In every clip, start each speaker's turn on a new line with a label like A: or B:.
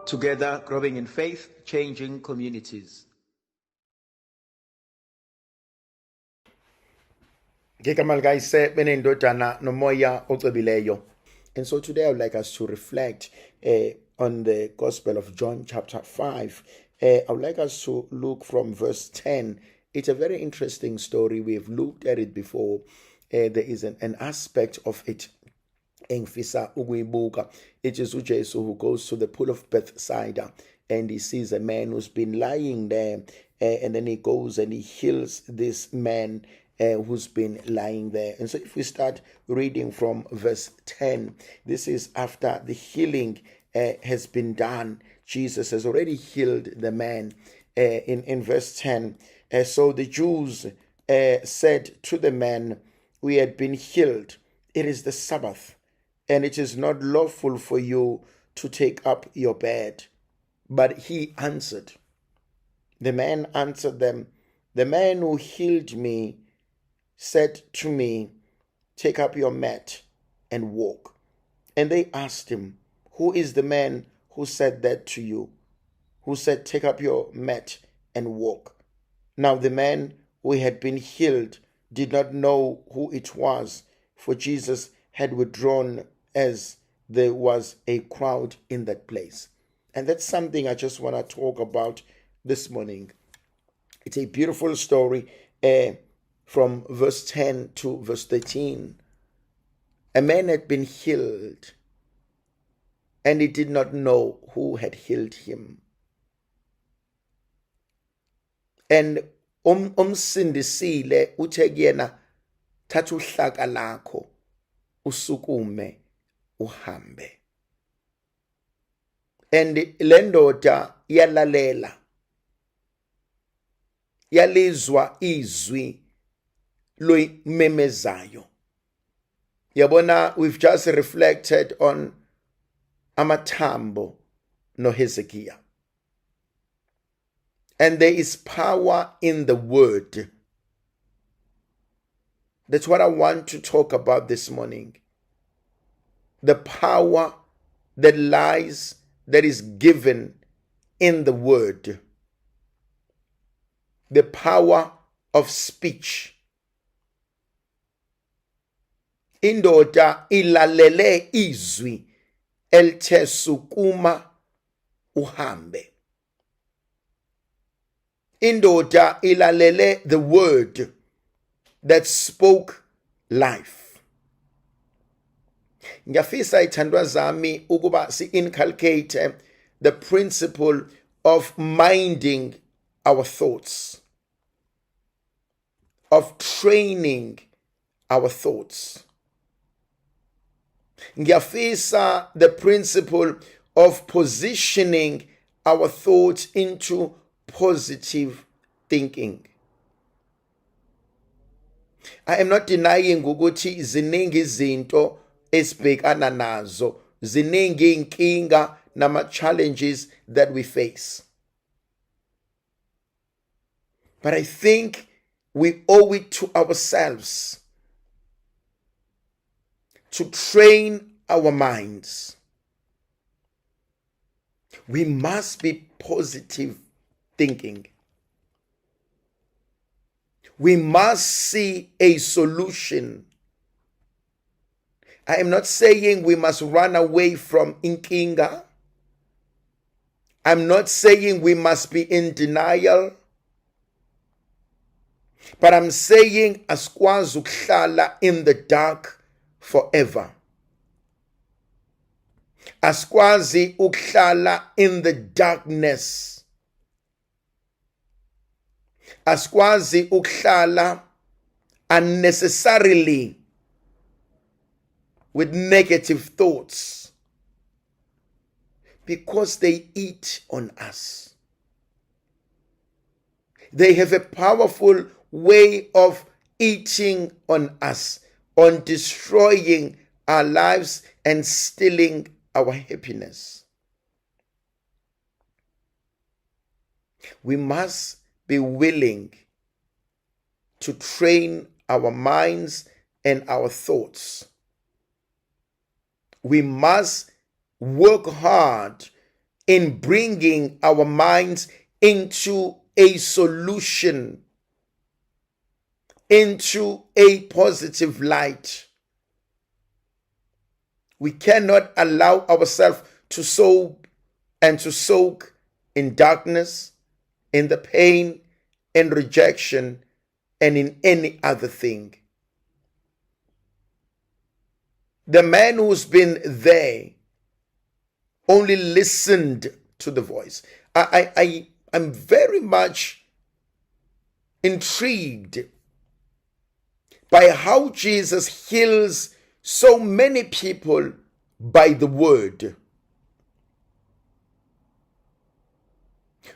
A: Together, growing in faith, changing communities.
B: And so today I would like us to reflect on the Gospel of John chapter 5. I would like us to look from verse 10. It's a very interesting story. We've looked at it before. There is an aspect of it. Engifisa ukuyibuka. It is uJesu who goes to the pool of Bethsaida and he sees a man who's been lying there, and then he goes and he heals this man who's been lying there. And so if we start reading from verse 10, this is after the healing has been done. Jesus has already healed the man. In verse 10, so the Jews said to the man, "We had been healed. It is the Sabbath, and it is not lawful for you to take up your bed." But he answered, the man answered them, "The man who healed me said to me, 'Take up your mat and walk.'" And they asked him, "Who is the man who said that to you? Who said, 'Take up your mat and walk'?" Now the man who had been healed did not know who it was, for Jesus had withdrawn as there was a crowd in that place. And that's something I just want to talk about this morning. It's a beautiful story from verse 10 to verse 13. A man had been healed, and he did not know who had healed him. And umsindisile uthe kuyena, "Thatha uhlaka lakho usukume uhambe." And le ndoda yalalela, yalizwa izwi loyimemezayo. Yabona, we've just reflected on amathambo no Hezekiah. And there is power in the word. That's what I want to talk about this morning. The power that is given in the word. The power of speech. Indoda ilalele izwi elithe sukuma uhambe. Indoda ilalele the word that spoke life. Ngiyafisa ithandwa zami ukuba si-inculcate the principle of minding our thoughts, of training our thoughts. Ngiyafisa the principle of positioning our thoughts into positive thinking. I am not denying ukuthi ziningi izinto esibhekana nazo, ziningi inkinga nama challenges that we face. But I think we owe it to ourselves to train our minds. We must be positive thinking. We must see a solution. I am not saying we must run away from inkinga. I'm not saying we must be in denial. But I'm saying asikwazi ukuhlala in the dark forever. Asikwazi ukuhlala in the darkness. Asikwazi ukuhlala unnecessarily with negative thoughts, because they eat on us. They have a powerful way of eating on us, on destroying our lives and stealing our happiness. We must be willing to train our minds and our thoughts. We must work hard in bringing our minds into a solution, into a positive light. We cannot allow ourselves to soak in darkness, in the pain, in rejection, and in any other thing. The man who's been there only listened to the voice. I'm very much intrigued by how Jesus heals so many people by the word.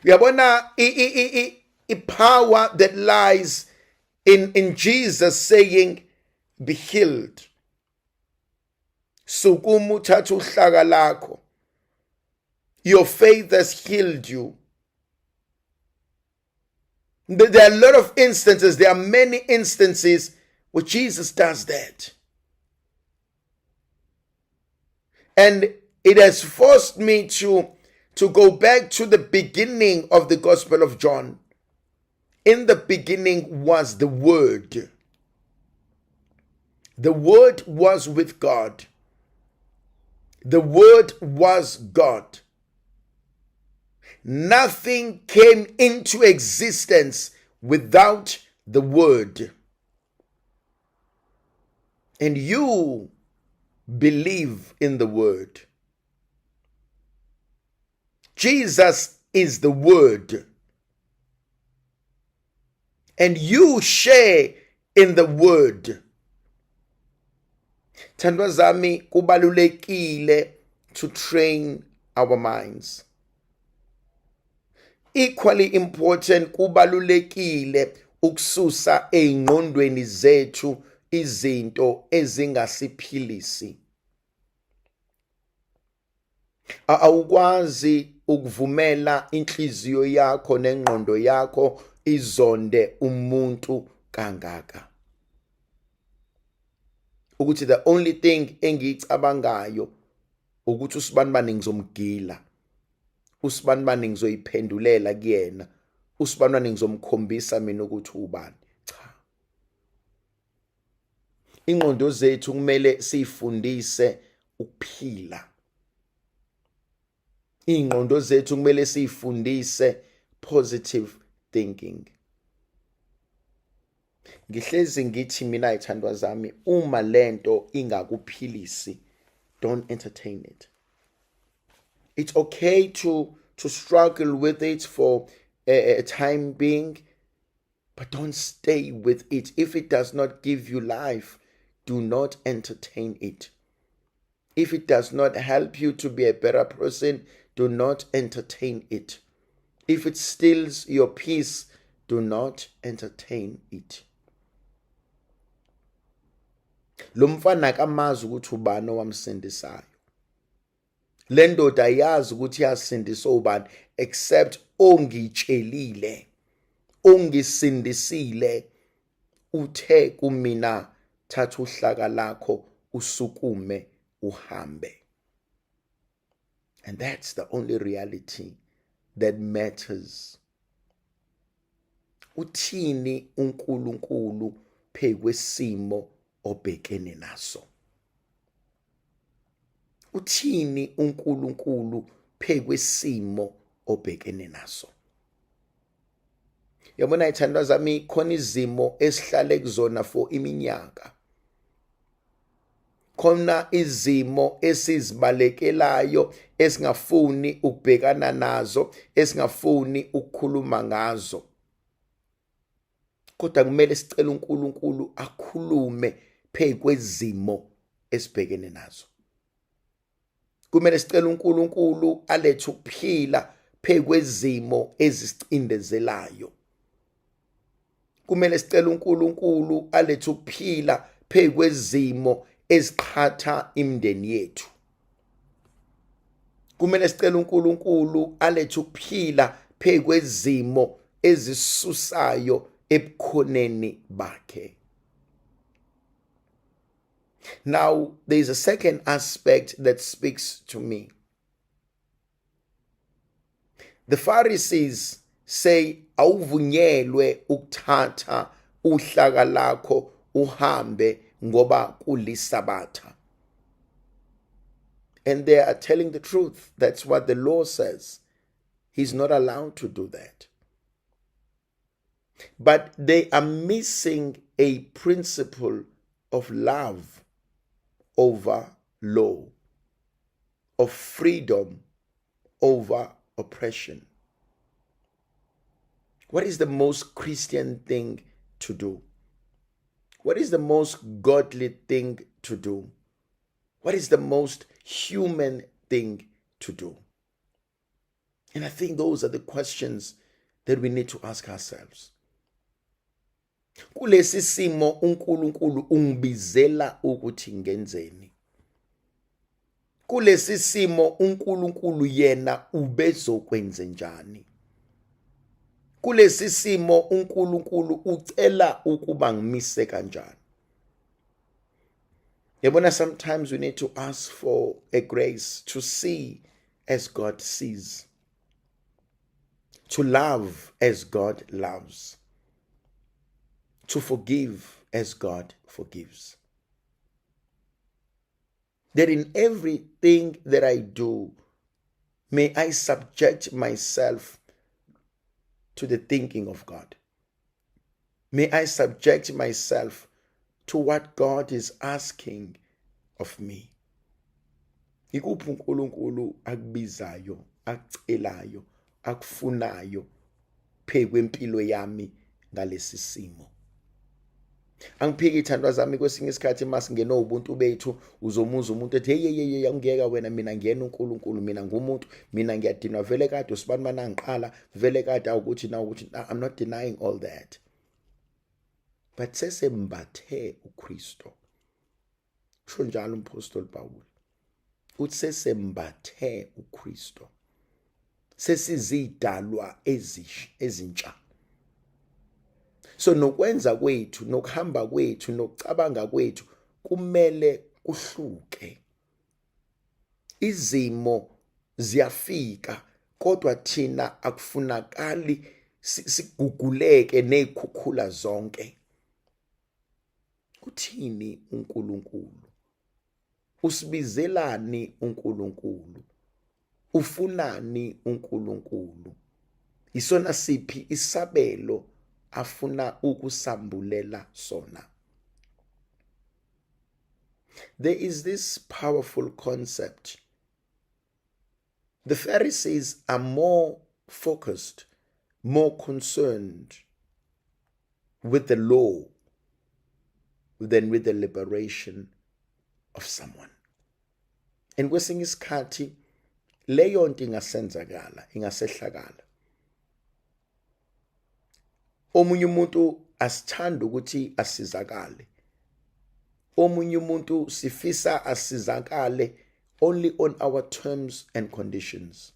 B: Uyabona a power that lies in Jesus saying, be healed. Sukuma uthatha uhlaka lakho. Your faith has healed you. There are a lot of instances, there are many instances where Jesus does that. And it has forced me to go back to the beginning of the Gospel of John. In the beginning was the Word. The Word was with God. The Word was God. Nothing came into existence without the Word. And you believe in the Word. Jesus is the Word. And you share in the Word. Thandwa zami, kubalulekile to train our minds. Equally important, kubalulekile ukususa engqondweni zethu izinto ezingasiphilisi. Awukwazi ukuvumela inhliziyo yakho nengqondo yakho izonde umuntu kangaka. Ukuthi the only thing engiyicabangayo ukuthi usibanibani ngizomgila. Usibanibani ngizoyiphendulela kuyena. Usibanibani ngizomkhombisa mina ukuthi ubani. Cha. Ingqondo zethu kumele sifundise ukuphila. Ingqondo zethu kumele sifundise positive thinking. Ngihlezi ngithi mina ithandwa zami, uma lento ingakuphilisi, don't entertain it. It's okay to struggle with it for a time being, but don't stay with it. If it does not give you life, do not entertain it. If it does not help you to be a better person, do not entertain it. If it steals your peace, do not entertain it. Lo mfana akamazi ukuthi ubani owamsindisayo. Le ndoda ayazi ukuthi yasindiswa ubani except ongitshelile, ongisindisile, uthe kumina thatha uhlaka lakho usukume uhambe. And that's the only reality that matters. Uthini uNkulunkulu phekwesimo obhekene naso? Uthini uNkulunkulu phekwesimo obhekene naso? Yabona ithandwa zami, khona izimo esihlale kuzona for iminyaka. Khona izimo esizibalekelayo esingafuni ukubhekana nazo, esingafuni ukukhuluma ngazo. Kodwa kumele sicele uNkulunkulu akhulume phekwezimo esibhekene nazo. Kumele sicele uNkulunkulu alethe ukuphila phekwezimo ezisicindezelayo. Kumele sicele uNkulunkulu alethe ukuphila phekwezimo eziqhatha imindeni yethu. Kumele sicele uNkulunkulu alethe ukuphila phekwezimo ezisusayo ebukhoneni bakhe. Now, there is a second aspect that speaks to me. The Pharisees say awuvunyelwe ukuthatha uhlaka lakho uhambe ngoba kulisabatha. And they are telling the truth. That's what the law says. He's not allowed to do that. But they are missing a principle of love over law, of freedom over oppression. What is the most Christian thing to do? What is the most godly thing to do? What is the most human thing to do? And I think those are the questions that we need to ask ourselves. Kulesi simo uNkulunkulu ungibizela ukuthi ngenzeni. Kulesi simo uNkulunkulu yena ubezokwenze njani. Kulesi simo uNkulunkulu ucela ukuba ngimise kanjani. Yabona, sometimes we need to ask for a grace to see as God sees, to love as God loves, to forgive as God forgives. That in everything that I do, may I subject myself to the thinking of God. May I subject myself to what God is asking of me. Ikuphi uNkulunkulu akubizayo, akucelayo, akufunayo phezu kwempilo yami ngalesi simo. Angiphiki ithandwa zami kwesinye isikhathi masingena ubuntu bethu uzomuza umuntu ethi hey angiyeka wena, mina ngiyena uNkulunkulu, mina ngumuntu, mina ngiyadinwa vele kade usibani manangiqala vele kade awukuthi na ukuthi I'm not denying all that. But sesembathe uKristo. Usho njalo uMpostoli Paul. Uthi sesembathe uKristo. Sesizidalwa ezintsha. So nokwenza kwethu, nokuhamba kwethu, nokucabanga kwethu kumele kuhluke. Izimo ziyafika kodwa thina akufunakali siguguleke nezikhukhula zonke. Uthini uNkulunkulu? Usibizelani uNkulunkulu? Ufunani uNkulunkulu? Isona siphi isabelo afuna ukusambulela sona? There is this powerful concept. The Pharisees are more focused, more concerned with the law than with the liberation of someone. And kwesinye isikhathi leyo nto ingasenzakala, ingasehlakala. Omunye umuntu asithanda ukuthi asizakale. Omunye umuntu sifisa asizakale only on our terms and conditions.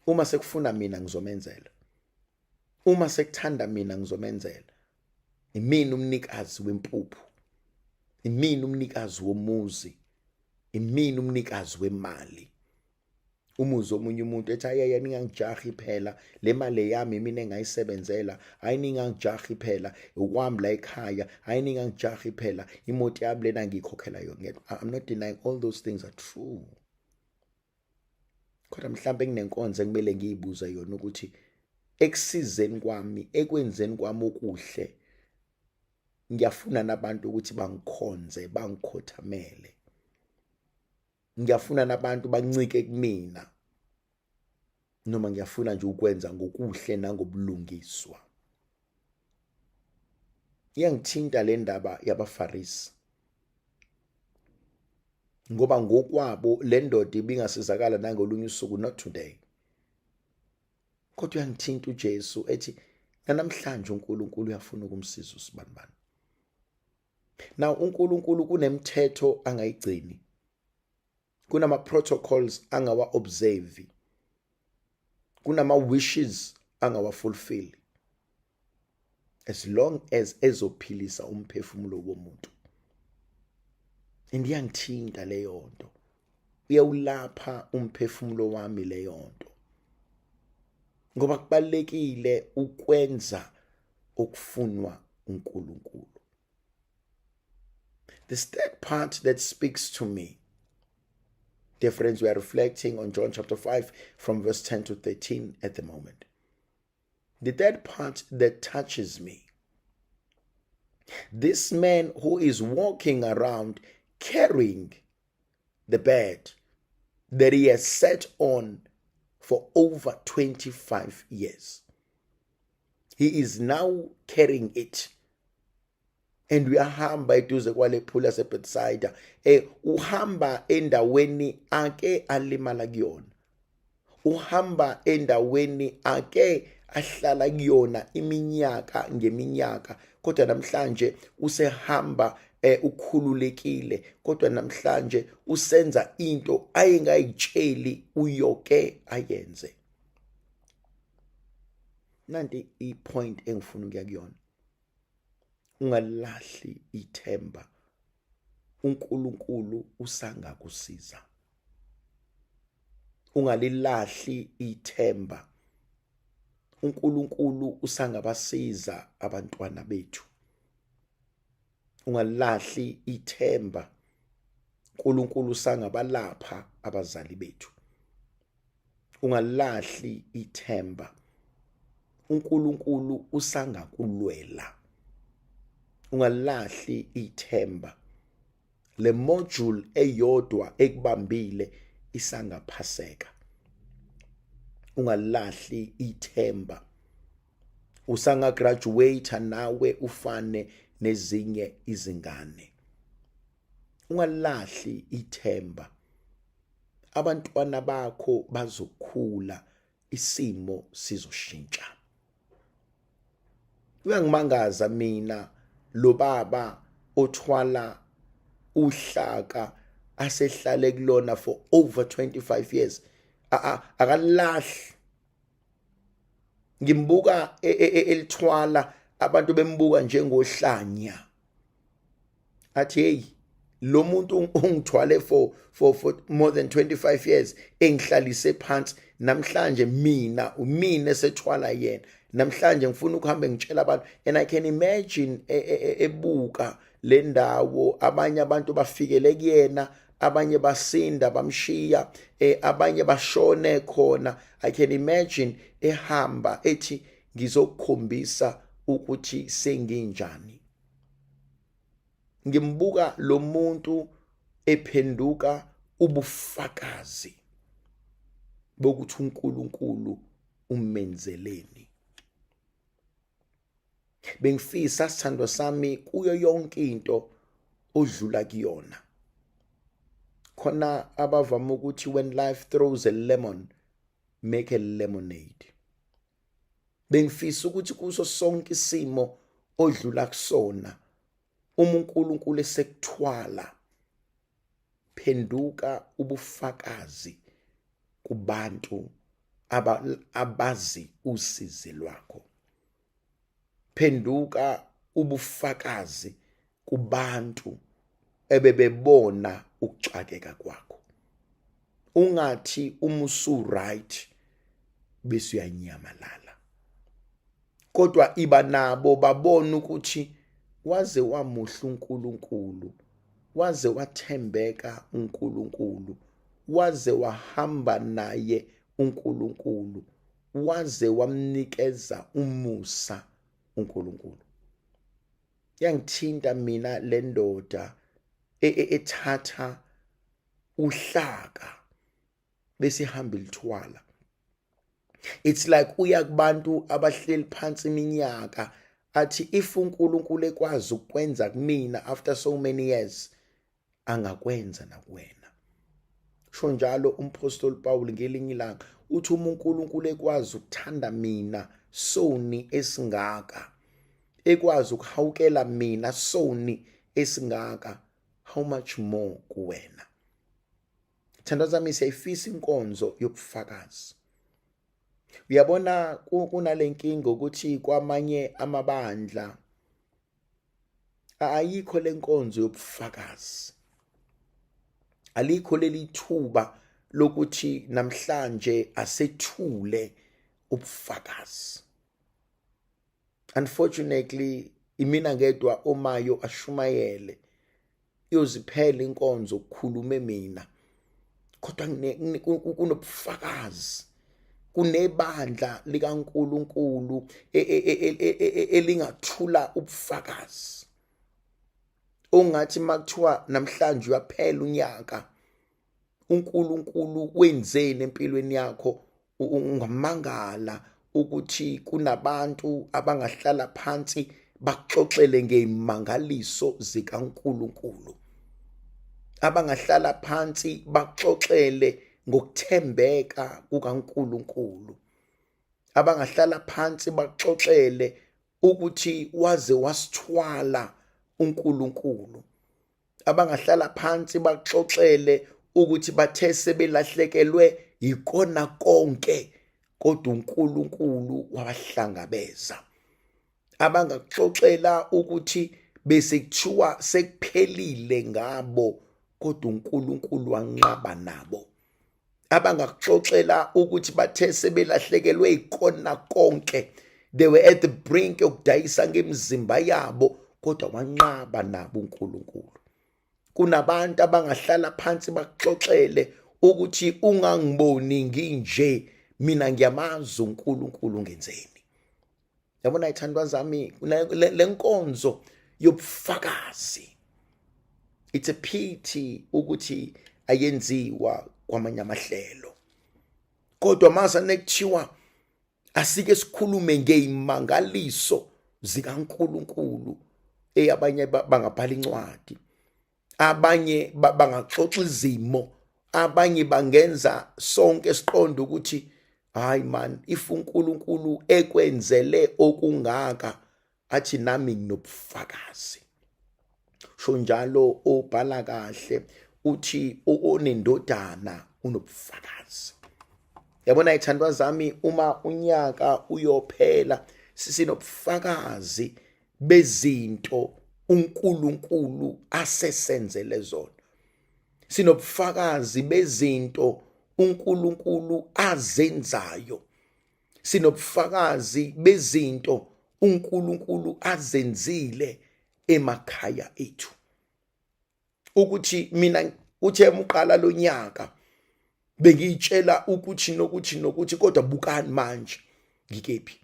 B: Uma sekufuna mina ngizomenzela. Uma sekuthanda mina ngizomenzela. Imini umnikazi wempuphu. Imini umnikazi womuzi. Imini umnikazi wemali. Umuzo omunye umuntu ethi ayaya ningangijahi phela, le mali yami mina engayisebenzela, hayi ningangijahi phela, ukwami la ekhaya, hayi ningangijahi phela, imoto yami lena ngikhokhela yona. I'm not denying all those things are true. Kodwa mhlambe nginenkonzo ekumele ngiyibuza yona ukuthi ekusizeni kwami, ekwenzeni kwami okuhle, ngiyafuna nabantu ukuthi bangikhonze, bangikhothamele. Ngiyafuna nabantu bancike kumina, noma ngiyafuna nje ukwenza ngokuhle nangobulungiswa. Iyangithinta le ndaba yabaFarisi, ngoba ngokwabo le ndoda ibingasizakala nangolunye usuku, not today. Kodwa uyangithinta uJesu ethi namhlanje uNkulunkulu uyafuna ukumsiza usibanibani. Now uNkulunkulu kunemithetho angayigcini. Kunama protocols angawa observe. Kunama wishes angawa fulfill. As long as ezophilisa umphefumulo womuntu. Indiyangithinta leyo nto. Uyawulapha umphefumulo wami leyo nto. ngoba kubalekile ukwenza okufunwa uNkulunkulu. The third part that speaks to me, dear friends, we are reflecting on John chapter 5 from verse 10 to 13 at the moment. The third part that touches me, this man who is walking around carrying the bed that he has sat on for over 25 years. He is now carrying it. And uyahamba eduze kwale phula seBethsaida. Uhamba endaweni ake alimala kuyona. Uhamba endaweni ake ahlala kuyona iminyaka ngeminyaka. Kodwa namhlanje usehamba ukhululekile. Kodwa namhlanje usenza into ayengayitsheli uyoke ayenze. Nanti ipoint engifuna ukuya kuyona. Ungalahli ithemba. uNkulunkulu usangakusiza. Ungalilahli ithemba. uNkulunkulu usangabasiza abantwana bethu. Ungalahli ithemba. uNkulunkulu usangabalapha abazali bethu. Ungalahli ithemba. uNkulunkulu usangakulwela. Ungalahli ithemba. Le module eyodwa ekubambile isangaphaseka. Ungalahli ithemba. Usanga graduate nawe ufane nezinye izingane. Ungalahli ithemba. Abantwana bakho bazokhula, isimo sizoshintsha. Uyangimangaza mina lo baba othwala uhlaka asehlale kulona for over 25 years. Akalahli. Ngimbuka elithwala abantu bembuka njengohlanya. Athi hey, lo muntu ungithwale for more than 25 years engihlalise phansi, namhlanje mina esethwala yena. Namhlanje ngifuna ukuhamba ngitshela abantu, and I can imagine ebuka le ndawo, abanye abantu bafikele kuyena, abanye basinda bamshiya, abanye bashone khona. I can imagine ehamba ethi ngizokukhombisa ukuthi senginjani. Ngimbuka lo muntu ephenduka ubufakazi bokuthi uNkulunkulu umenzeleni. Bengifisa sithando sami kuyo yonke into odlula kuyona. Khona abavama ukuthi when life throws a lemon, make a lemonade. Bengifisa ukuthi kuso sonke isimo odlula kusona, uNkulunkulu esekuthwala, phenduka ubufakazi kubantu abazi usizi lwakho. Phenduka ubufakazi kubantu ebebebona ukuxakeka kwakho. Ungathi umusu right bese uyanyamalala. Kodwa iba nabo babona ukuthi waze wamuhla uNkulunkulu, waze wathembeka uNkulunkulu, waze wahamba naye uNkulunkulu, waze wamnikeza umusa uNkulunkulu. Yangithinta mina le ndoda ethatha uhlaka bese ihamba ilithwala. It's like uya kubantu abahleli phansi iminyaka athi if uNkulunkulu ekwazi ukwenza kumina after so many years, angakwenza nakuwena. Sho njalo umpostoli Paul ngelinye ilanga uthi uNkulunkulu ekwazi ukuthanda mina soni esingaka, ekwazi ukuhawukela mina soni esingaka, how much more kuwena. Thanda zami, siyayifisa inkonzo yobufakazi. Uyabona kunale nkinga ukuthi kwamanye amabandla ayikho lenkonzo yobufakazi. Alikho leli thuba lokuthi namhlanje asethule ubufakazi. Unfortunately, imina ngedwa omayo ashumayele iyoziphela inkonzo ukukhuluma mina, kodwa kunobufakazi, kunebandla likaNkulunkulu elingathula ubufakazi. Ongathi makuthiwa namhlanje uyaphela unyaka, uNkulunkulu wenzeni empilweni yakho, ungamangala ukuthi kunabantu abangahlala phansi baxoxele ngeimangaliso zikaNkulunkulu, abangahlala phansi baxoxele ngokuthembeka kukaNkulunkulu, abangahlala phansi baxoxele ukuthi waze wasithwala uNkulunkulu, abangahlala phansi baxoxele ukuthi bathe sebelahlekelwe yikona konke kodwa uNkulunkulu wabahlangabeza, abangaxoxela ukuthi bese kuthiwa sekuphelile ngabo kodwa uNkulunkulu wanqaba nabo, abangaxoxela ukuthi bathe sebelahlekelwe yikona konke, they were at the brink yokudayisa ngemizimba yabo kodwa wanqaba nabo uNkulunkulu. Kunabantu abangahlala phansi baxoxele ukuthi ungangiboni nginje, mina ngiyamazi uNkulunkulu ngenzeni. Yabona ithandwa zami, le nkonzo yobufakazi, it's a pity ukuthi ayenziwa kwamanye amahlelo, kodwa mase nekuthiwa asike sikhulume ngeimangaliso zikaNkulunkulu, abanye bangabhala incwadi, abanye bangaxoxa izimo, abanye bangenza sonke siqonde ukuthi hayi man, if uNkulunkulu ekwenzele okungaka, athi nami nginobufakazi. Sho njalo obhala kahle uthi onendodana unobufakazi. Yabona ithandwa zami, uma unyaka uyophela sisinobufakazi bezinto uNkulunkulu asesenzele zona, sinobufakazi bezinto uNkulunkulu azenzayo, sinobufakazi bezinto uNkulunkulu azenzile emakhaya ethu, ukuthi mina uthe uqala lo nyaka bengitshela ukuthi nokuthi kodwa bukani manje ngikephi.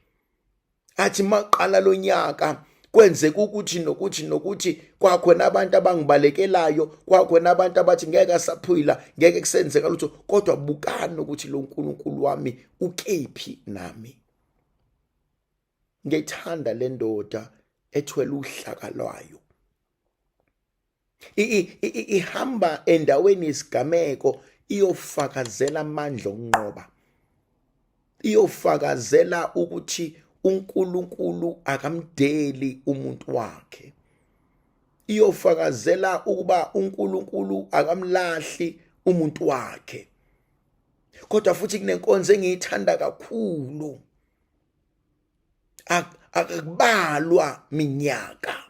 B: Athi maqala lo nyaka kwenzeka ukuthi kwakhona abantu abangibalekelayo, kwakhona abantu abathi ngeke asaphila, ngeke kusenzeka lutho, kodwa bukani ukuthi lo uNkulunkulu wami ukephi nami. Ngiyithanda le ndoda ethwele uhlaka lwayo, ihamba endaweni yesigameko iyofakazela amandla onqoba, iyofakazela ukuthi uNkulunkulu akamdeli umuntu wakhe, iyofakazela ukuba uNkulunkulu akamlahli umuntu wakhe. Kodwa futhi kunenkonzo engiyithanda kakhulu, akubalwa minyaka,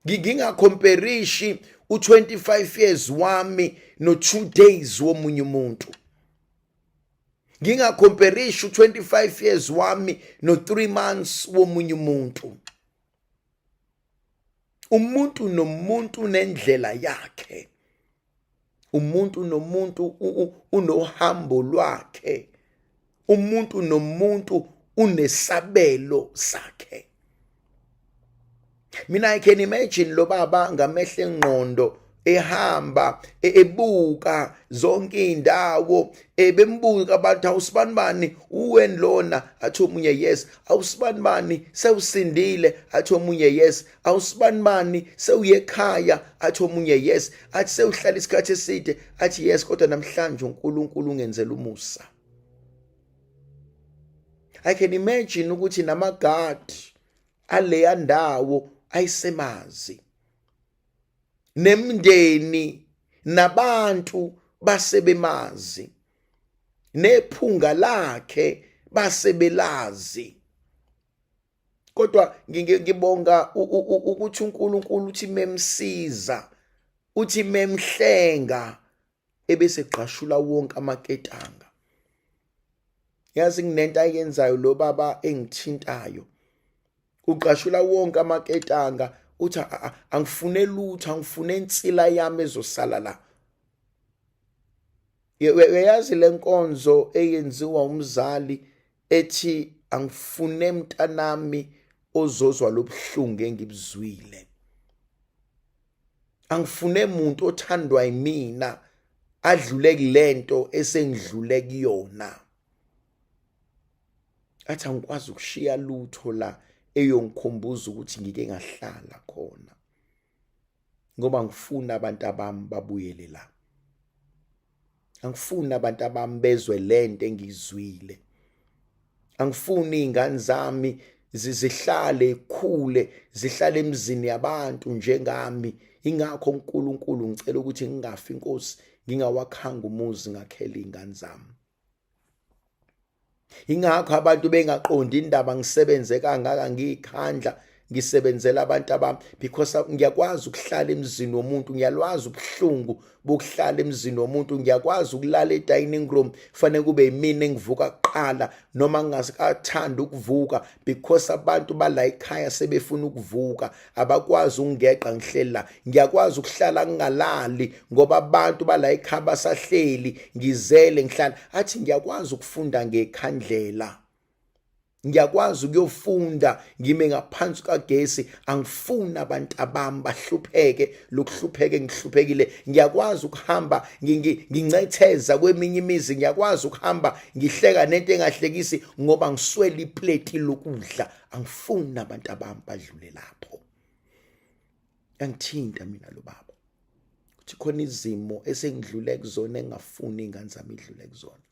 B: ngingacomparishi u25 years wami no2 days womunye umuntu, ngingacomparishi u25 years wami no3 months womunye umuntu. Umuntu nomuntu nendlela yakhe, umuntu nomuntu unohambo lwakhe, umuntu nomuntu unesabelo sakhe. Mina I can imagine lo baba ngamehlo engqondo ehamba ebuka zonke indawo, bembuka abantu awusibani uweni lona, athi omunye yes, awusibani sewusindile, athi omunye yes, awusibani sewuye ekhaya, athi omunye yes, athi sewuhlala isikhathi eside, athi yes, kodwa namhlanje uNkulunkulu ungenzela umusa. I can imagine ukuthi namagadi aleya ndawo ayisemazi, nemndeni nabantu basebemazi, nephunga lakhe basebelazi. Kodwa ngibonga ukuthi uNkulunkulu uthi memsiza, uthi memhlenga, ebese qashula wonke amaketanga. yazi nginento ayenzayo lo baba engithintayo, uqashula wonke amaketanga, uthi angifune lutho, angifune insila yami ezosala la. Uyazi le nkonzo eyenziwa umzali ethi angifune mntanami ozozwa lobuhlungu engibuzwile, angifune umuntu othandwa yimina adlule kulento esengidlule kuyona. Athi angikwazi ukushiya lutho la eyongikhumbuza ukuthi ngike ngahlala khona, ngoba ngifuna abantu abami babuyele la. Angifuni abantu abami bezwe lento engizwile. Angifuni izingane zami zihlale ekhule, zihlale emzini yabantu njengami. Ingakho uNkulunkulu ngicela ukuthi ngingafi Nkosi ngingawakhanga umuzi ngakhela izingane zami. Ingakho abantu bengaqondi indaba ngisebenze kangaka ngikhandla ngisebenzela abantu abami, because ngiyakwazi ukuhlala emzini womuntu, ngiyalwazi ubuhlungu bokuhlala emzini womuntu, ngiyakwazi ukulala edining room fanele kube yimina engivuka kuqala noma ngingasikathandi ukuvuka, because abantu bala ekhaya sebefuna ukuvuka, abakwazi ungeqa ngihleli la. Ngiyakwazi ukuhlala ngingalali ngoba abantu bala ekhaya basahleli, ngizele ngihlala. Athi ngiyakwazi ukufunda ngekhandlela, ngiyakwazi ukuyofunda ngime ngaphansi kagesi. Angifuni abantu abami bahlupheke lokuhlupheke ngihluphekile. Ngiyakwazi ukuhamba ngincetheza kweminye imizi, ngiyakwazi ukuhamba ngihleka nento engahlekisi ngoba ngiswele iplate lokudla. Angifuni abantu abami badlule lapho. Angithinta mina lo baba ukuthi khona izimo esengidlule kuzona engafuni izingane zami idlule kuzona.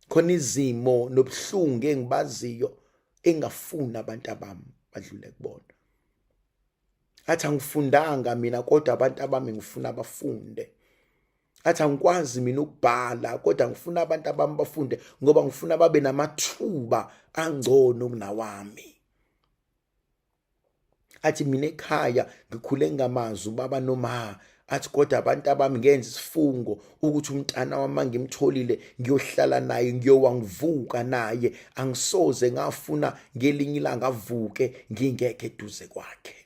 B: Khona izimo nobuhlungu engibaziyo engafuni abantu abami badlule kubona. Athi angifundanga mina kodwa abantu abami ngifuna bafunde. Athi angikwazi mina ukubhala kodwa ngifuna abantu abami bafunde ngoba ngifuna babe namathuba angcono kunawami. Athi mina ekhaya ngikhule ngamazi ubaba noma. Athi kodwa abantu abami ngenza isifungo ukuthi umntana wami ngimtholile ngiyohlala naye, ngiyowangivuka naye. Angisoze ngafuna ngelinye ilanga avuke ngingekho eduze kwakhe.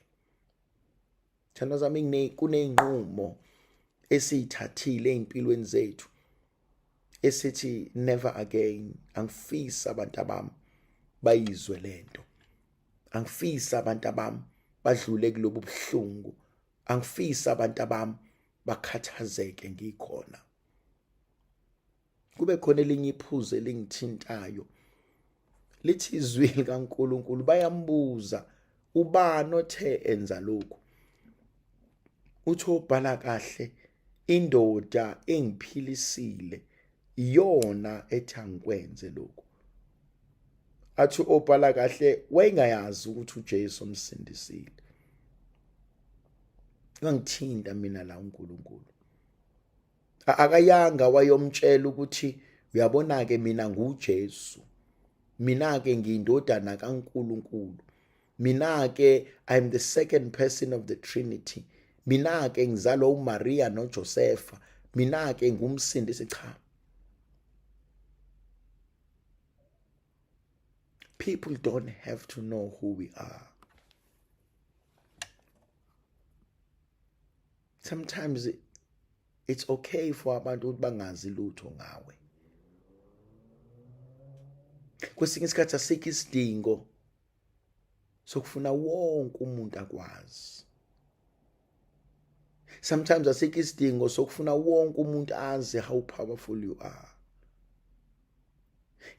B: Thana zami kuneyinqumo esiyithathile empilweni zethu esithi never again. Angifisa abantu abami bayizwe lento. Angifisa abantu abami badlule kulobu buhlungu. Angifisa abantu abami bakhathazeke ngikhona. Kube khona elinye iphuzu elingithintayo lithi izwi likaNkulunkulu bayambuza ubani othe enza lokhu. Uthi obhala kahle, indoda engiphilisile iyona ethi angikwenze lokhu. Athi obhala kahle wayengayazi ukuthi uJesu umsindisile. Ngangithinta mina la uNkulunkulu. Akayanga wayomtshela ukuthi uyabona ke mina nguJesu. Mina ke ngiyindodana kaNkulunkulu. Mina ke I'm the second person of the Trinity. Mina ke ngizalwa uMaria noJosepha. Mina ke ngumsindisi. Cha. People don't have to know who we are. Sometimes it's okay for abantu ukuthi bangazi lutho ngawe. Kwesinye isikhathi asikho isidingo sokufuna wonke umuntu akwazi. Sometimes asikho isidingo sokufuna wonke umuntu azi how powerful you are.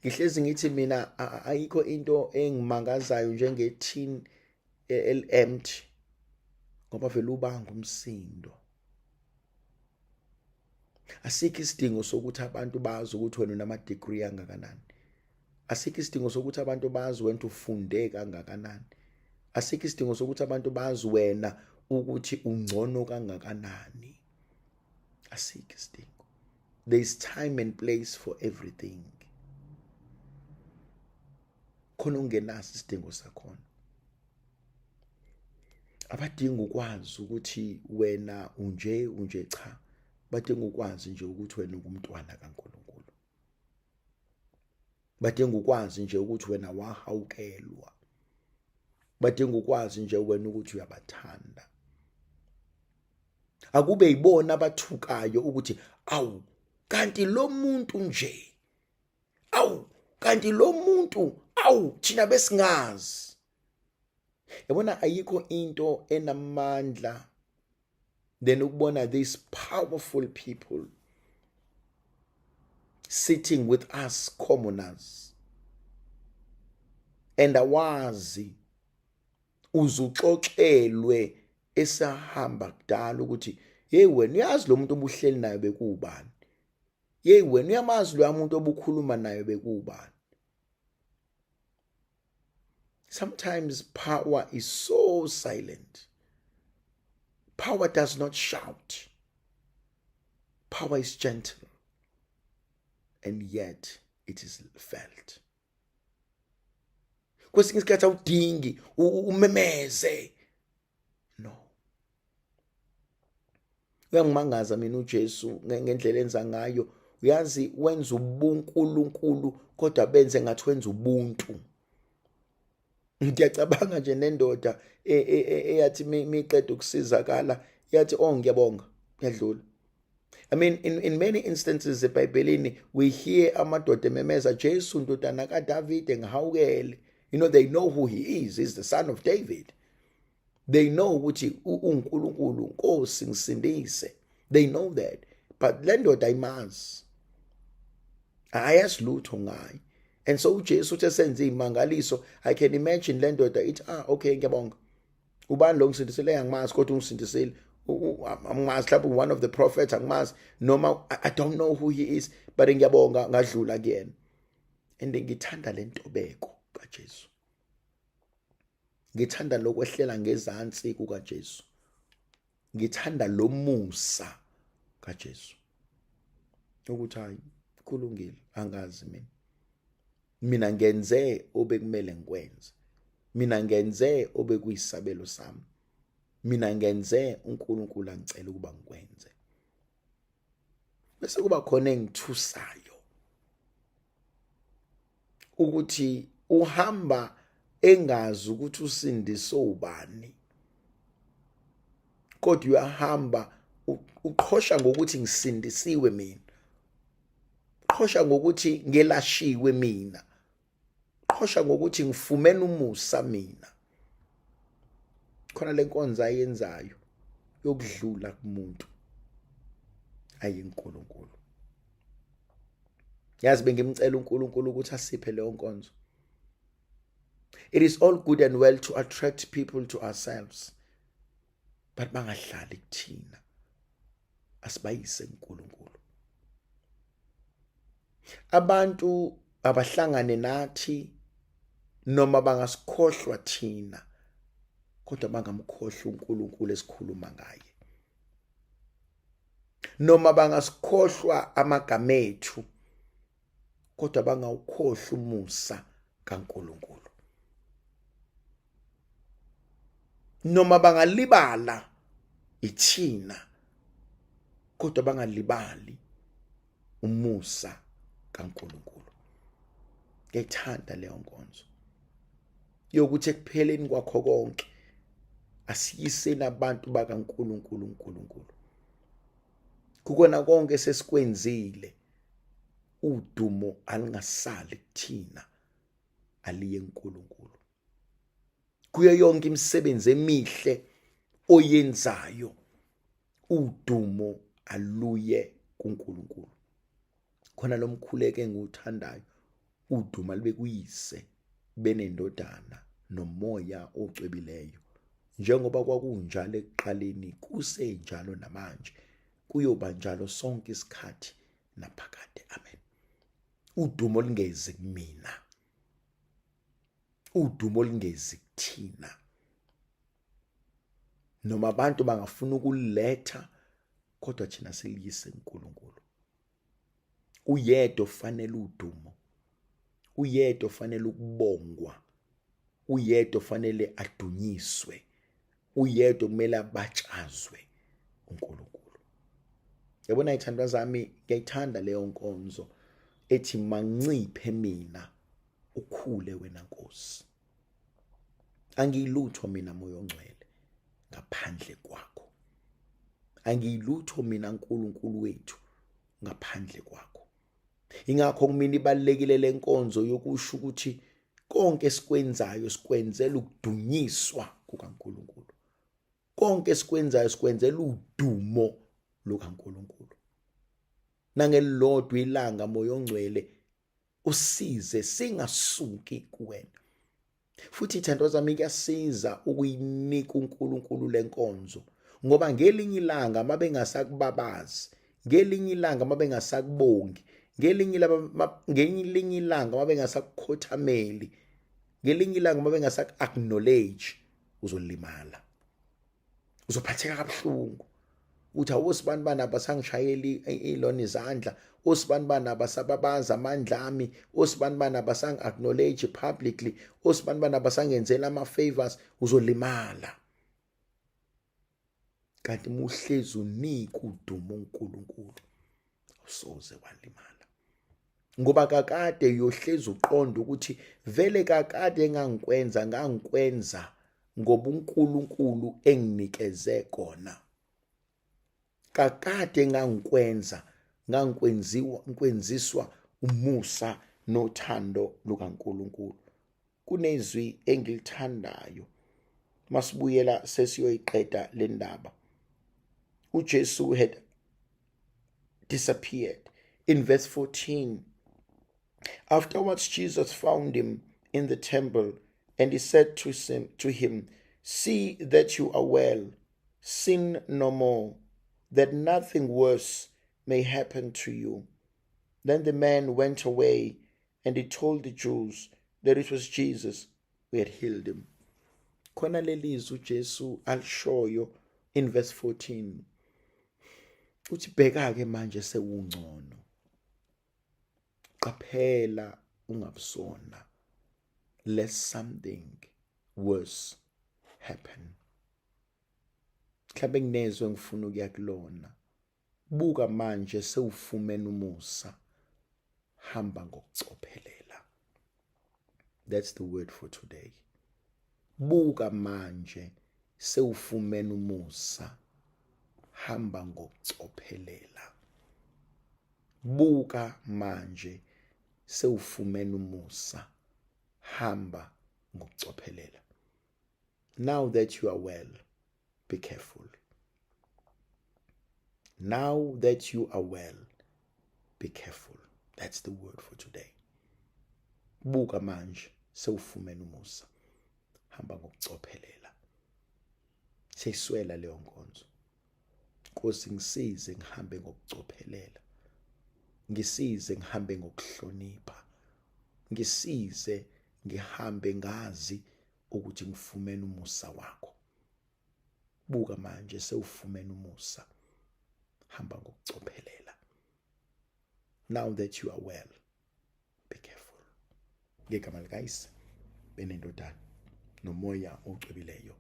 B: Ngihlezi ngithi mina ayikho into engimangazayo njenge-tin empty ngoba vele ubanga umsindo. Asikho isidingo sokuthi abantu bazi ukuthi wena unama degree angakanani. Asikho isidingo sokuthi abantu bazi wena ufunde kangakanani. Asikho isidingo sokuthi abantu bazi wena ukuthi ungcono kangakanani. Asikho isidingo. There is time and place for everything. Khona ungenaso isidingo sakhona. Abadinga ukwazi ukuthi wena unje cha. Badinga ukwazi nje ukuthi wena ungumntwana kaNkulunkulu. badinga ukwazi nje ukuthi wena wahawukelwa, badinga ukwazi nje wena ukuthi uyabathanda. Akube yibona abathukayo ukuthi awu kanti lo muntu nje, awu kanti lo muntu, awu thina besingazi. Yabona ayikho into enamandla than ukubona these powerful people sitting with us commoners, and awazi uzuxoxelwe esahamba kudala ukuthi hey wena uyazi lo muntu obuhleli naye bekuwubani, hey wena uyamazi lo muntu obukhuluma naye bekuwubani. Sometimes power is so silent. Power does not shout. Power is gentle, and yet it is felt. Kwesinye isikhathi awudingi umemeze. No. Uyangimangaza mina uJesu ngendlela enza ngayo. Uyazi wenza ubunkulunkulu kodwa benze ngathi wenza ubuntu. Ngiyacabanga nje nendoda eyathi miqeda ukusizakala yathi ngiyabonga yadlula. I mean, in many instances eBhayibhelini we hear amadoda ememeza Jesu ndodana kaDavide ngihawukele. You know, they know who he is. He's the son of David. They know ukuthi uNkulunkulu Nkosi ngisindise. They know that. But le ndoda ayimazi. Ayazi lutho ngayo. And so uJesu uthe senze imangaliso. I can imagine le ndoda ithi okay ngiyabonga. Ubani lo ngisindisele angimazi kodwa ungisindisile. Angimazi mhlawumbe one of the prophets angimazi noma I don't know who he is, but ngiyabonga ngadlula kuyena. And ngithanda le ntobeko kaJesu. Ngithanda lokwehlela ngezansi kukaJesu. Ngithanda lo musa kaJesu. Ukuthi hayi kulungile angazi mina. Mina ngenze obekumele ngikwenze. Mina ngenze obekuyisabelo sami. Mina ngenze uNkulunkulu angicela ukuba ngikwenze. Bese kuba khona engithusayo ukuthi uhamba engazi ukuthi usindiso ubani, kodwa uyahamba uqhosha ngokuthi ngisindisiwe mina, uqhosha ngokuthi ngelashiwe mina, uqhosha ngokuthi ngifumene umusa mina. Khona lenkonzo ayenzayo yokudlula kumuntu ayinkulunkulu. Yazi bengimcela uNkulunkulu ukuthi asiphe leyo nkonzo. It is all good and well to attract people to ourselves, but bangahlali kuthina, asibayise uNkulunkulu. Abantu abahlangane nathi noma bangasikhohlwa thina, kodwa bangamkhohlwa uNkulunkulu esikhuluma ngaye. Noma bangasikhohlwa amagama ethu, kodwa bangawukhohlwa umusa kaNkulunkulu. Noma bangalibala ithina, kodwa bangalibali umusa kaNkulunkulu. Ngiyayithanda leyo nkonzo yokuthi ekupheleni kwakho konke asiyiseni abantu bakaNkulunkulu uNkulunkulu. Kukona konke sesikwenzile, udumo alingasali kuthina, aliye kuNkulunkulu. Kuyo yonke imisebenzi emihle oyenzayo, udumo aluye kuNkulunkulu. Khona lo mkhuleko engiwuthandayo, udumo libe kuyise benendodana nomoya ocwebileyo, njengoba kwakunjalo ekuqaleni, kusenjalo namanje, kuyoba njalo sonke isikhathi naphakade. Amen. Udumo lingezi kumina, udumo lingezi kuthina. Noma abantu bangafuna ukuletha, kodwa thina siliyise uNkulunkulu. Uyedwa ofanele udumo, uyedwa ofanele ukubongwa, uyedwa ofanele adunyiswe, uyedwa kumele abatshazwe, uNkulunkulu. Yabona ithandwa zami, ngiyayithanda leyo nkonzo ethi manciphe mina ukhule wena Nkosi. Angiyilutho mina Moya Ongcwele ngaphandle kwakho. Angiyilutho mina Nkulunkulu wethu ngaphandle kwakho. Ingakho kumina ibalekile lenkonzo yokusho ukuthi konke esikwenzayo sikwenzela ukudunyiswa kukaNkulunkulu. Konke esikwenzayo sikwenzela udumo lukaNkulunkulu. Nangelilodwa ilanga Moya Ongcwele usize singasuki kuwena. Futhi ithandwa zami kuyasiza ukuyinika uNkulunkulu lenkonzo, ngoba ngelinye ilanga mabengasakubabazi, ngelinye ilanga mabengasakubongi, ngelinye ilanga mabengasakukhothameli, ngelinye ilanga mabengasaku-acknowledge, uzolimala, uzophatheka kabuhlungu. Uthi awosibani bana basangishayeli ilona izandla, osibani bana basababaza amandla ami, osibani bana basang-acknowledge publicly, osibani bana basangenzela ama-favors, uzolimala. Kanti muhlezi unika udumo uNkulunkulu, usoze walimala. Ngoba kakade uyohlezi uqonda ukuthi vele kakade ngangikwenza ngoba uNkulunkulu enginikeze kona. Kakade ngikwenziswa umusa nothando lukaNkulunkulu. Kunezwi engilithandayo masibuyela sesiyoyiqeda le ndaba. uJesu had disappeared. In verse 14, afterwards Jesus found him in the temple, and he said to him, "See that you are well, sin no more, that nothing worse may happen to you." Then the man went away, and he told the Jews that it was Jesus who had healed him. Khona lelizwi uJesu alishoyo in verse 14. Uthi bheka-ke manje sewungcono. Qaphela ungabusona, lest something worse happen. Mhlawumbe nginezwe ngifuna ukuya kulona. Buka manje sewufumene umusa, hamba ngokucophelela. That's the word for today. Buka manje sewufumene umusa, hamba ngokucophelela. Buka manje sewufumene umusa, hamba ngokucophelela. Now that you are well, be careful. Now that you are well, be careful. That's the word for today. Buka manje sewufumene umusa, hamba ngokucophelela. Seyiswela leyo nkonzo. Nkosi ngisize ngihambe ngokucophelela. Ngisize ngihambe ngokuhlonipha. Ngisize ngihambe ngazi ukuthi ngifumene umusa wakho. Buka manje sewufumene umusa, hamba ngokucophelela. Now that you are well, be careful. Ngegama likaYise benendodana nomoya ocwebileyo.